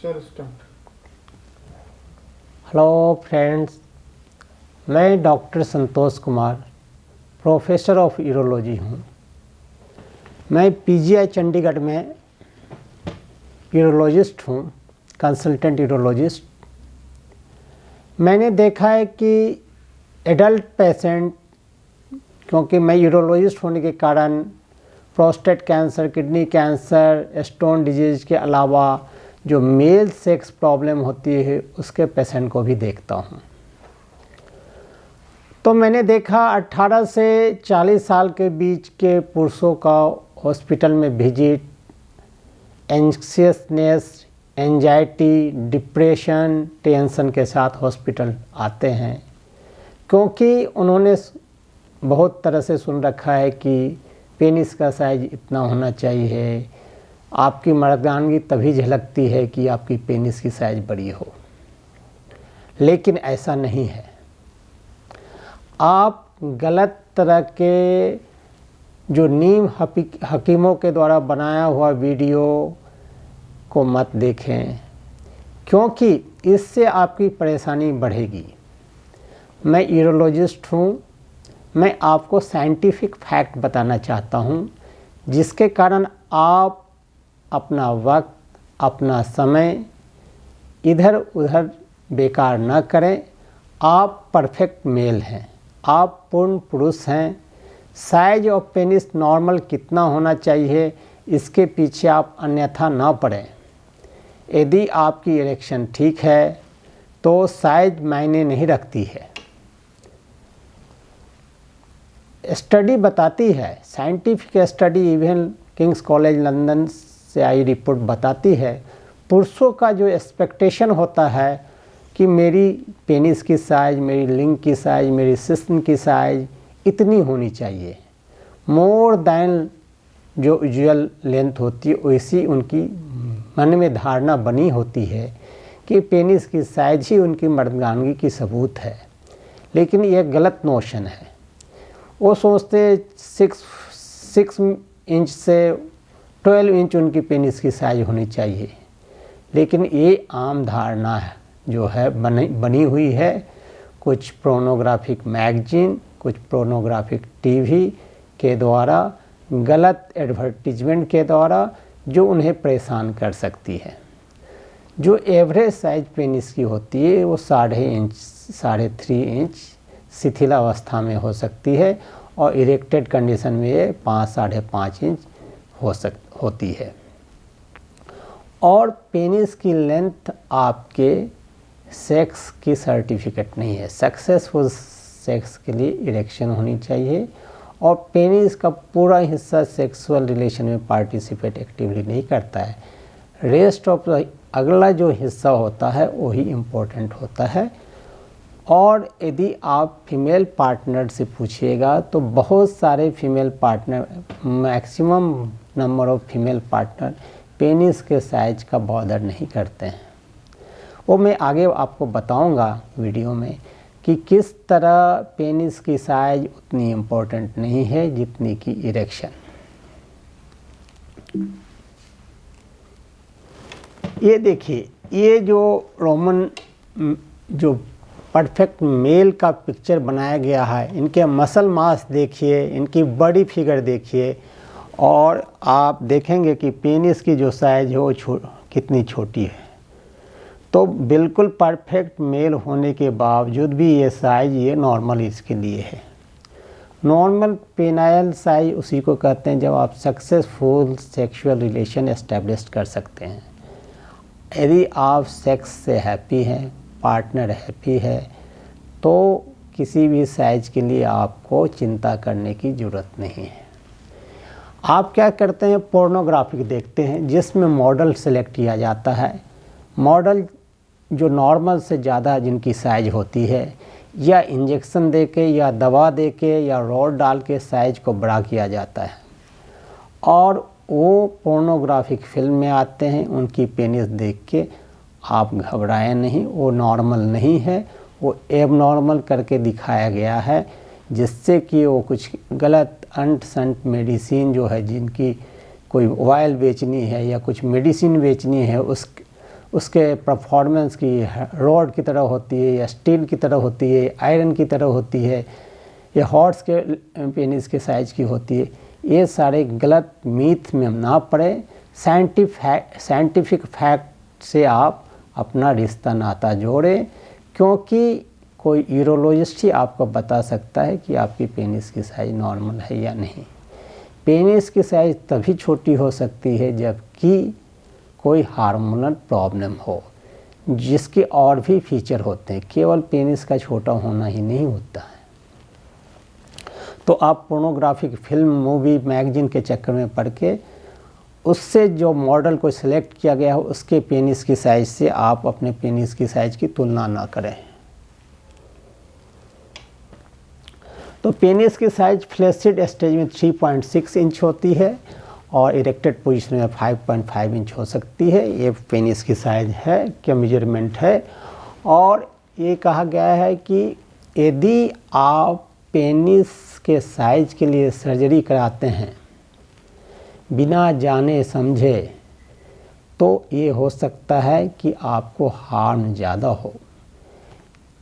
चलो start. Hello friends, मैं doctor Santosh Kumar, professor of urology हूँ। मैं पीजीआई चंडीगढ़ में यूरोलॉजिस्ट हूँ, कंसल्टेंट यूरोलॉजिस्ट। मैंने देखा है कि एडल्ट पेशेंट, क्योंकि मैं यूरोलॉजिस्ट होने के कारण prostate cancer, kidney cancer, stone disease के अलावा जो मेल सेक्स प्रॉब्लम होती है उसके पेशेंट को भी देखता हूँ। तो मैंने देखा 18 से 40 साल के बीच के पुरुषों का हॉस्पिटल में विजिट एंग्जियसनेस, एंजाइटी, डिप्रेशन, टेंशन के साथ हॉस्पिटल आते हैं, क्योंकि उन्होंने बहुत तरह से सुन रखा है कि पेनिस का साइज इतना होना चाहिए। आपकी मर्दानगी तभी झलकती है कि आपकी पेनिस की साइज बड़ी हो, लेकिन ऐसा नहीं है। आप गलत तरह के जो नीम हकीमों के द्वारा बनाया हुआ वीडियो को मत देखें, क्योंकि इससे आपकी परेशानी बढ़ेगी। मैं यूरोलॉजिस्ट हूँ, मैं आपको साइंटिफिक फैक्ट बताना चाहता हूँ, जिसके कारण आप अपना वक्त, अपना समय इधर उधर बेकार न करें। आप परफेक्ट मेल हैं, आप पूर्ण पुरुष हैं। साइज ऑफ पेनिस नॉर्मल कितना होना चाहिए, इसके पीछे आप अन्यथा ना पड़ें। यदि आपकी इरेक्शन ठीक है तो साइज मायने नहीं रखती है। स्टडी बताती है, scientific study, even Kings college London से आई रिपोर्ट बताती है, पुरुषों का जो एक्सपेक्टेशन होता है कि मेरी पेनिस की साइज, मेरी लिंग की साइज, मेरी सिस्टम की साइज इतनी होनी चाहिए। मोर दैन जो यूजुअल लेंथ होती है, वैसी उनकी मन में धारणा बनी होती है कि पेनिस की साइज ही उनकी मर्दानगी की सबूत है। लेकिन यह गलत नोशन है। वो सोचते 6 इंच से 12 इंच उनकी पेनिस की साइज होनी चाहिए, लेकिन ये आम धारणा है जो है बनी हुई है। कुछ पोर्नोग्राफिक मैगजीन, कुछ पोर्नोग्राफिक टीवी के द्वारा, गलत एडवर्टीजमेंट के द्वारा, जो उन्हें परेशान कर सकती है। जो एवरेज साइज पेनिस की होती है वो 3.5 इंच, 3.5 इंच शिथिलावस्था में हो सकती है, और इरेक्टेड कंडीशन में ये 5-5.5 इंच होती है। और पेनिस की लेंथ आपके सेक्स की सर्टिफिकेट नहीं है। सक्सेसफुल सेक्स के लिए इरेक्शन होनी चाहिए, और पेनिस का पूरा हिस्सा सेक्सुअल रिलेशन में पार्टिसिपेट एक्टिवली नहीं करता है। रेस्ट ऑफ अगला जो हिस्सा होता है वही इम्पोर्टेंट होता है। और यदि आप फीमेल पार्टनर से पूछिएगा तो बहुत सारे female partner, maximum number of female partner penis के साइज का बॉदर नहीं करते हैं। वो मैं आगे आपको बताऊंगा वीडियो में कि किस तरह पेनिस की साइज उतनी इम्पोर्टेंट नहीं है जितनी कि इरेक्शन। ये देखिए, ये जो रोमन जो परफेक्ट मेल का पिक्चर बनाया गया है, इनके मसल मास देखिए, इनकी बॉडी फिगर देखिए, और आप देखेंगे कि पेनिस की जो साइज है वो कितनी छोटी है। तो बिल्कुल परफेक्ट मेल होने के बावजूद भी ये साइज ये नॉर्मल इसके लिए है। नॉर्मल पेनाइल साइज उसी को कहते हैं जब आप सक्सेसफुल सेक्सुअल रिलेशन एस्टेब्लिश कर सकते हैं। यदि आप सेक्स से हैप्पी हैं, पार्टनर हैप्पी है, तो किसी भी साइज के लिए आपको चिंता करने की ज़रूरत नहीं है। आप क्या करते हैं, पोर्नोग्राफिक देखते हैं जिसमें मॉडल सेलेक्ट किया जाता है। मॉडल जो नॉर्मल से ज़्यादा जिनकी साइज होती है, या इंजेक्शन देके या दवा देके या रॉड डाल के साइज को बड़ा किया जाता है, और वो पोर्नोग्राफिक फिल्म में आते हैं। उनकी पेनिस देख के आप घबराएं नहीं, वो नॉर्मल नहीं है, वो एबनॉर्मल करके दिखाया गया है, जिससे कि वो कुछ गलत अंट संट मेडिसिन जो है, जिनकी कोई ऑयल बेचनी है या कुछ मेडिसिन बेचनी है, उसके परफॉर्मेंस की रॉड की तरह होती है या स्टील की तरह होती है, आयरन की तरह होती है या हॉर्स के पेनिस के साइज़ की होती है। ये सारे गलत मीथ में ना पड़े। साइंटिफिक फैक्ट से आप अपना रिश्ता नाता जोड़ें, क्योंकि कोई यूरोलॉजिस्ट ही आपको बता सकता है कि आपकी पेनिस की साइज़ नॉर्मल है या नहीं। पेनिस की साइज़ तभी छोटी हो सकती है जबकि कोई हार्मोनल प्रॉब्लम हो, जिसके और भी फीचर होते हैं, केवल पेनिस का छोटा होना ही नहीं होता है। तो आप पोर्नोग्राफिक फिल्म, मूवी, मैगजीन के चक्कर में पड़ के उससे जो मॉडल को सिलेक्ट किया गया हो उसके पेनिस की साइज़ से आप अपने पेनिस की साइज़ की तुलना ना करें। तो पेनिस की साइज़ फ्लैसिड स्टेज में 3.6 इंच होती है और इरेक्टेड पोजीशन में 5.5 इंच हो सकती है। ये पेनिस की साइज़ है, क्या मेजरमेंट है। और ये कहा गया है कि यदि आप पेनिस के साइज़ के लिए सर्जरी कराते हैं बिना जाने समझे, तो ये हो सकता है कि आपको हार्म ज़्यादा हो।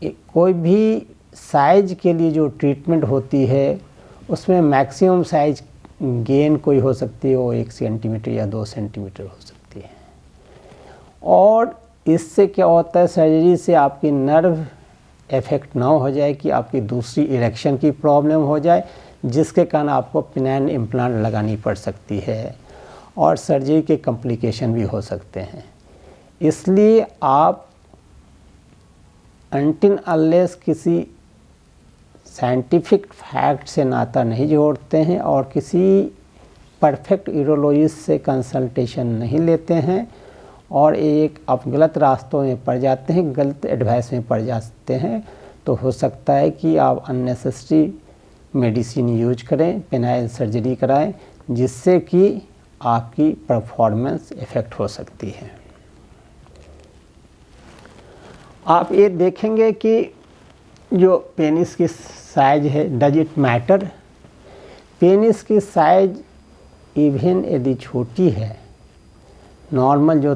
कोई भी साइज के लिए जो ट्रीटमेंट होती है उसमें मैक्सिमम साइज गेन कोई हो सकती है, वो 1 सेंटीमीटर या 2 सेंटीमीटर हो सकती है। और इससे क्या होता है, सर्जरी से आपकी नर्व इफेक्ट ना हो जाए कि आपकी दूसरी इरेक्शन की प्रॉब्लम हो जाए, जिसके कारण आपको पेनाइन इम्प्लांट लगानी पड़ सकती है और सर्जरी के कॉम्प्लिकेशन भी हो सकते हैं। इसलिए आप अनटिल अनलेस किसी साइंटिफिक फैक्ट से नाता नहीं जोड़ते हैं और किसी परफेक्ट यूरोलॉजिस्ट से कंसल्टेशन नहीं लेते हैं और एक आप गलत रास्तों में पड़ जाते हैं, गलत एडवाइस में पड़ जाते हैं, तो हो सकता है कि आप अननेसेसरी मेडिसिन यूज करें, पेनाइल सर्जरी कराएं, जिससे कि आपकी परफॉर्मेंस इफ़ेक्ट हो सकती है। आप ये देखेंगे कि जो पेनिस की साइज है, डज इट मैटर। पेनिस की साइज इवन यदि छोटी है, नॉर्मल जो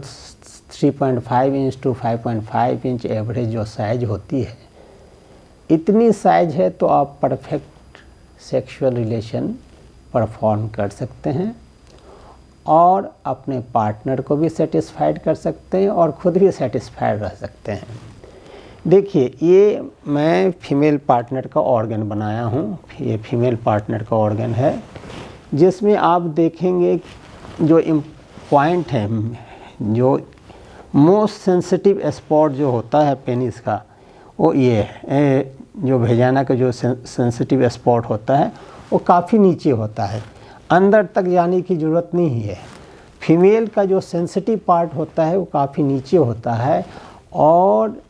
3.5 इंच टू 5.5 इंच एवरेज जो साइज होती है, इतनी साइज है तो आप परफेक्ट सेक्सुअल रिलेशन परफॉर्म कर सकते हैं और अपने पार्टनर को भी सेटिस्फाइड कर सकते हैं और खुद भी सेटिस्फाइड रह सकते हैं। देखिए, ये मैं फीमेल पार्टनर का ऑर्गन बनाया हूँ। ये फीमेल पार्टनर का ऑर्गन है, जिसमें आप देखेंगे जो पॉइंट है, जो मोस्ट सेंसिटिव स्पॉट जो होता है पेनिस का, वो ये है। जो भेजाना का जो सेंसिटिव स्पॉट होता है वो काफ़ी नीचे होता है, अंदर तक जाने की ज़रूरत नहीं है। फीमेल का जो सेंसिटिव पार्ट होता है वो काफ़ी नीचे होता है और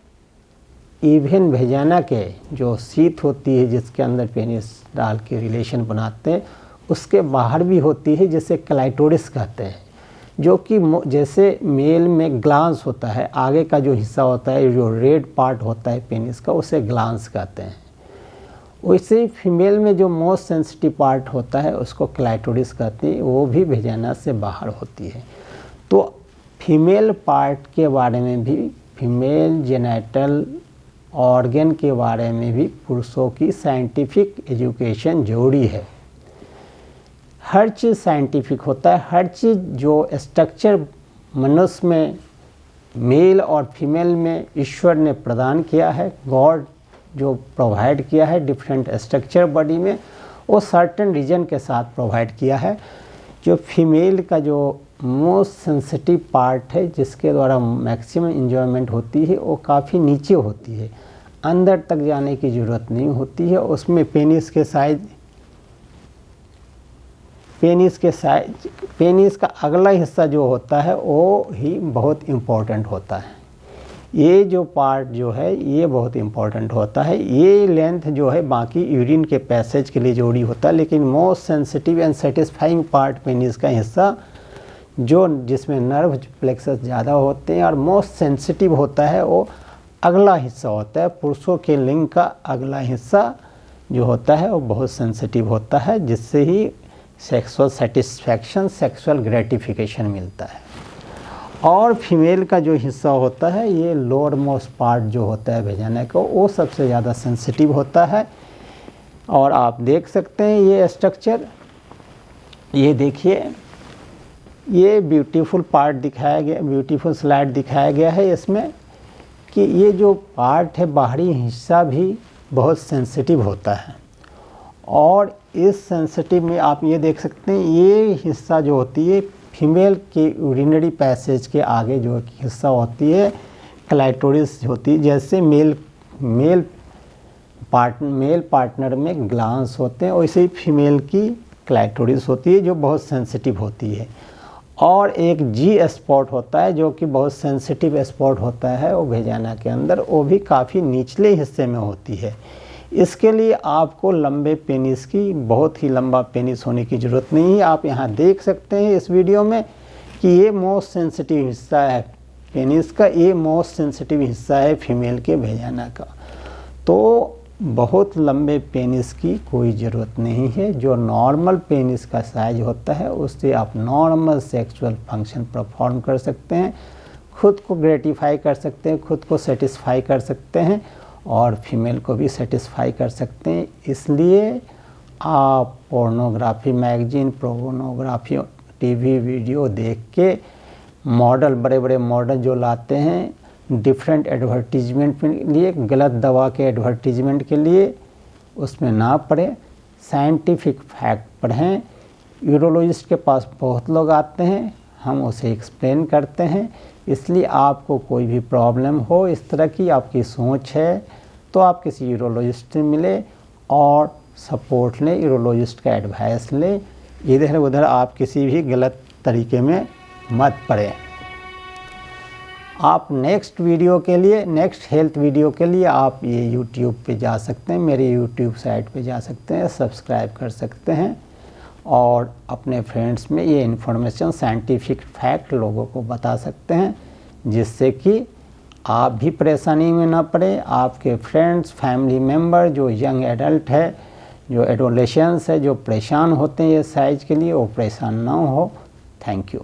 इवन भेजाना के जो सीट होती है जिसके अंदर पेनिस डाल के रिलेशन बनाते हैं, उसके बाहर भी होती है, जिसे क्लाइटोरिस कहते हैं, जो कि जैसे मेल में ग्लांस होता है, आगे का जो हिस्सा होता है, जो रेड पार्ट होता है पेनिस का, उसे ग्लांस कहते हैं। वैसे ही फीमेल में जो मोस्ट सेंसिटिव पार्ट होता है उसको क्लाइटोरिस कहते हैं, वो भी भेजाना से बाहर होती है। तो फीमेल पार्ट के बारे में भी, फीमेल जेनिटल ऑर्गन के बारे में भी पुरुषों की साइंटिफिक एजुकेशन जरूरी है। हर चीज़ साइंटिफिक होता है, हर चीज़ जो स्ट्रक्चर मनुष्य में मेल और फीमेल में ईश्वर ने प्रदान किया है, गॉड जो प्रोवाइड किया है डिफरेंट स्ट्रक्चर बॉडी में, वो सर्टेन रीजन के साथ प्रोवाइड किया है। जो फीमेल का जो मोस्ट सेंसिटिव पार्ट है, जिसके द्वारा मैक्सिमम इंजॉयमेंट होती है, वो काफ़ी नीचे होती है, अंदर तक जाने की ज़रूरत नहीं होती है। उसमें पेनिस का अगला हिस्सा जो होता है वो ही बहुत इम्पोर्टेंट होता है। ये जो पार्ट जो है ये बहुत इम्पोर्टेंट होता है। ये लेंथ जो है बाकी यूरिन के पैसेज के लिए जोड़ी होता है, लेकिन most sensitive and satisfying part penis का हिस्सा जो जिसमें नर्व प्लेक्सस ज़्यादा होते हैं और मोस्ट सेंसिटिव होता है, वो अगला हिस्सा होता है। पुरुषों के लिंग का अगला हिस्सा जो होता है वो बहुत सेंसिटिव होता है, जिससे ही सेक्सुअल सेटिस्फैक्शन, सेक्सुअल ग्रेटिफिकेशन मिलता है। और फीमेल का जो हिस्सा होता है ये लोअर मोस्ट पार्ट जो होता है भेजाना का, वो सबसे ज़्यादा सेंसिटिव होता है। और आप देख सकते हैं ये स्ट्रक्चर, ये देखिए, ये ब्यूटीफुल पार्ट दिखाया गया, ब्यूटीफुल स्लाइड दिखाया गया है इसमें कि ये जो पार्ट है बाहरी हिस्सा भी बहुत सेंसिटिव होता है। और इस सेंसिटिव में आप ये देख सकते हैं ये हिस्सा जो होती है फीमेल के यूरिनरी पैसेज के आगे जो हिस्सा होती है क्लाइटोरिस होती है। जैसे मेल पार्टनर में ग्लांस होते हैं वैसे ही फीमेल की क्लाइटोरिस होती है जो बहुत सेंसिटिव होती है। और एक जी स्पॉट होता है जो कि बहुत सेंसिटिव स्पॉट होता है वो वेजाइना के अंदर, वो भी काफ़ी निचले हिस्से में होती है। इसके लिए आपको लंबे पेनिस की, बहुत ही लंबा पेनिस होने की ज़रूरत नहीं है। आप यहाँ देख सकते हैं इस वीडियो में कि ये मोस्ट सेंसिटिव हिस्सा है पेनिस का, ये मोस्ट सेंसिटिव हिस्सा है फीमेल के वेजाइना का। तो बहुत लंबे पेनिस की कोई ज़रूरत नहीं है। जो नॉर्मल पेनिस का साइज होता है उससे आप नॉर्मल सेक्सुअल फंक्शन परफॉर्म कर सकते हैं, खुद को ग्रेटिफाई कर सकते हैं, खुद को सेटिस्फाई कर सकते हैं और फीमेल को भी सेटिस्फाई कर सकते हैं। इसलिए आप pornography magazine, pornography TV video देख के मॉडल, बड़े बड़े मॉडल जो लाते हैं डिफरेंट एडवर्टीजमेंट के लिए, गलत दवा के एडवर्टीजमेंट के लिए, उसमें ना पढ़ें, साइंटिफिक फैक्ट पढ़ें। यूरोलॉजिस्ट के पास बहुत लोग आते हैं, हम उसे एक्सप्लेन करते हैं। इसलिए आपको कोई भी प्रॉब्लम हो, इस तरह की आपकी सोच है, तो आप किसी यूरोलॉजिस्ट से मिले और सपोर्ट लें, यूरोलॉजिस्ट का एडवाइस लें। इधर उधर आप किसी भी गलत तरीके में मत पड़ें। आप नेक्स्ट वीडियो के लिए, नेक्स्ट हेल्थ वीडियो के लिए आप ये यूट्यूब पे जा सकते हैं, मेरी यूट्यूब साइट पे जा सकते हैं, सब्सक्राइब कर सकते हैं और अपने फ्रेंड्स में ये इन्फॉर्मेशन, साइंटिफिक फैक्ट लोगों को बता सकते हैं, जिससे कि आप भी परेशानी में ना पड़े, आपके फ्रेंड्स, फैमिली मेम्बर जो यंग एडल्ट है, जो एडोलेशंस है, जो परेशान होते हैं ये साइज के लिए, वो परेशान ना हो। Thank you.